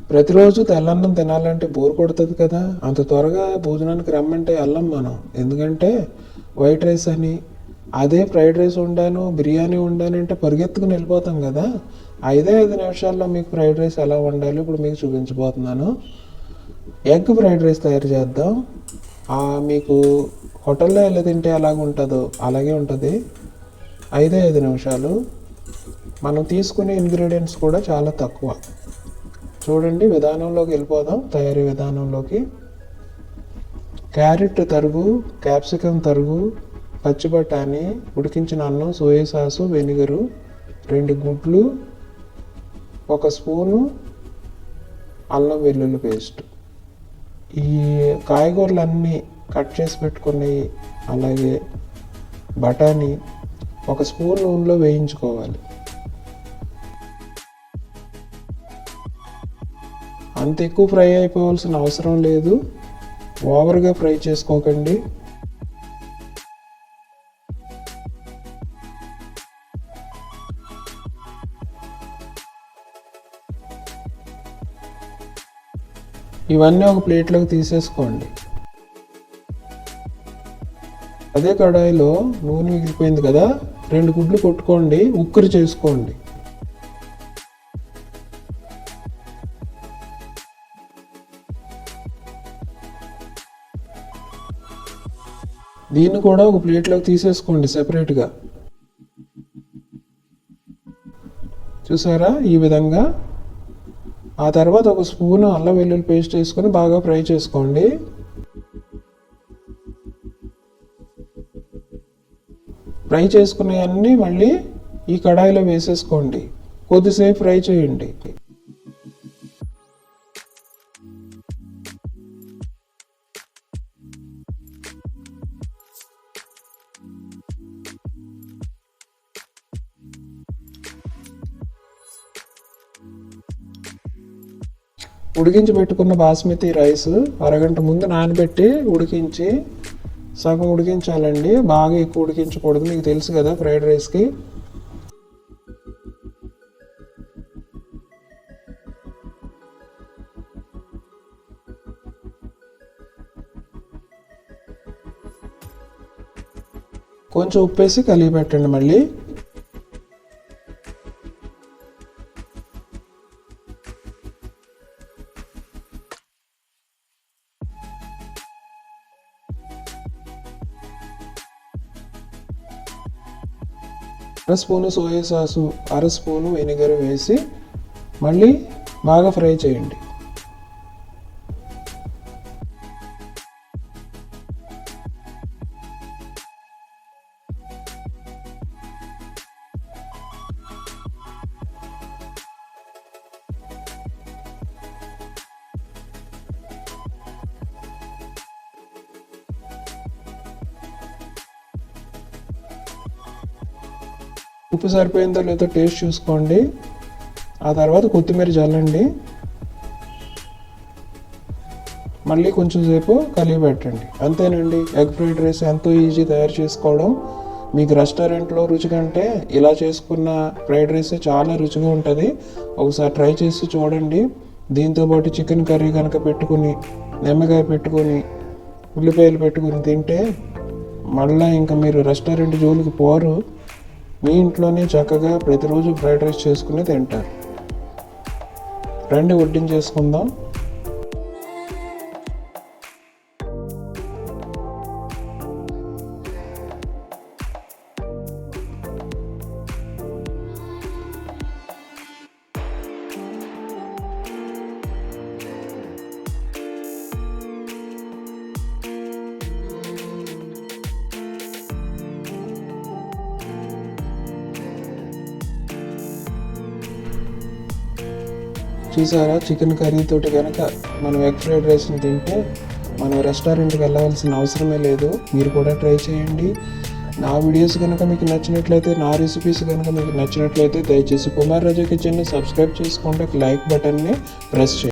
ప్రతిరోజు తెల్లన్నం తినాలంటే బోర్ కొడుతుంది కదా. అంత త్వరగా భోజనానికి రమ్మంటే వెళ్ళం మనం. ఎందుకంటే వైట్ రైస్ అని, అదే ఫ్రైడ్ రైస్ వండాను, బిర్యానీ వండాను అంటే పరిగెత్తుకుని వెళ్ళిపోతాం కదా. 5 నిమిషాల్లో మీకు ఫ్రైడ్ రైస్ ఎలా వండాలో ఇప్పుడు మీకు చూపించబోతున్నాను. ఎగ్ ఫ్రైడ్ రైస్ తయారు చేద్దాం. మీకు హోటల్లో ఎలా తింటే ఎలాగ ఉంటుందో అలాగే ఉంటుంది. 5 నిమిషాలు. మనం తీసుకునే ఇంగ్రీడియంట్స్ కూడా చాలా తక్కువ. చూడండి, విధానంలోకి వెళ్ళిపోదాం. తయారీ విధానంలోకి. క్యారెట్ తరుగు, క్యాప్సికమ్ తరుగు, పచ్చి బఠానీ, ఉడికించిన అన్నం, సోయా సాసు, వెనిగరు, 2 గుడ్లు, 1 స్పూను అల్లం వెల్లుల్లి పేస్ట్. ఈ కాయగూరలన్నీ కట్ చేసి పెట్టుకున్నాయి. అలాగే బఠానీ 1 స్పూన్ నూనెలో వేయించుకోవాలి. అంత ఎక్కువ ఫ్రై అయిపోవాల్సిన అవసరం లేదు. ఓవర్గా ఫ్రై చేసుకోకండి. ఇవన్నీ ఒక ప్లేట్లోకి తీసేసుకోండి. అదే కడాయిలో నూనె మిగిలిపోయింది కదా, 2 గుడ్లు కొట్టుకోండి, ఉక్కురు చేసుకోండి. దీన్ని కూడా ఒక ప్లేట్లోకి తీసేసుకోండి సెపరేట్గా. చూసారా, ఈ విధంగా. ఆ తర్వాత 1 స్పూను అల్లం వెల్లుల్లి పేస్ట్ వేసుకొని బాగా ఫ్రై చేసుకోండి. ఫ్రై చేసుకునేవన్నీ మళ్ళీ ఈ కడాయిలో వేసేసుకోండి. కొద్దిసేపు ఫ్రై చేయండి. ఉడికించి పెట్టుకున్న బాస్మతి రైస్ అరగంట ముందు నానబెట్టి ఉడికించి, సగం ఉడికించాలండి. బాగా ఎక్కువ ఉడికించకూడదు, మీకు తెలుసు కదా ఫ్రైడ్ రైస్కి. కొంచెం ఉప్పేసి కలిగి పెట్టండి. మళ్ళీ అర spoon soya sauce, 1/2 spoon vinegar వేసి మళ్ళీ బాగా ఫ్రై చేయండి. ఉప్పు సరిపోయిందో లేదో టేస్ట్ చూసుకోండి. ఆ తర్వాత కొత్తిమీర చల్లండి. మళ్ళీ కొంచెం సేపు కలిగి పెట్టండి. అంతేనండి, ఎగ్ ఫ్రైడ్ రైస్ ఎంతో ఈజీ తయారు చేసుకోవడం. మీకు రెస్టారెంట్లో రుచి కంటే ఇలా చేసుకున్న ఫ్రైడ్ రైస్ చాలా రుచిగా ఉంటుంది. ఒకసారి ట్రై చేసి చూడండి. దీంతోపాటు చికెన్ కర్రీ కనుక పెట్టుకుని, నిమ్మకాయ పెట్టుకొని, ఉల్లిపాయలు పెట్టుకుని తింటే మళ్ళీ ఇంకా మీరు రెస్టారెంట్ జోలికి పోరు. మీ ఇంట్లోనే చక్కగా ప్రతిరోజు ఫ్రైడ్ రైస్ చేసుకుని తింటారు. రండి, వడ్డించేసుకుందాం. చూసారా, చికెన్ కర్రీ తోటి కనుక మనం ఎగ్ ఫ్రైడ్ రైస్ని తింటే మనం రెస్టారెంట్కి వెళ్ళవలసిన అవసరమే లేదు. మీరు కూడా ట్రై చేయండి. నా వీడియోస్ కనుక మీకు నచ్చినట్లయితే, నా రెసిపీస్ కనుక మీకు నచ్చినట్లయితే దయచేసి కుమార్ రాజా కిచెన్ని సబ్స్క్రైబ్ చేసుకోండి. లైక్ బటన్ని ప్రెస్ చేయండి.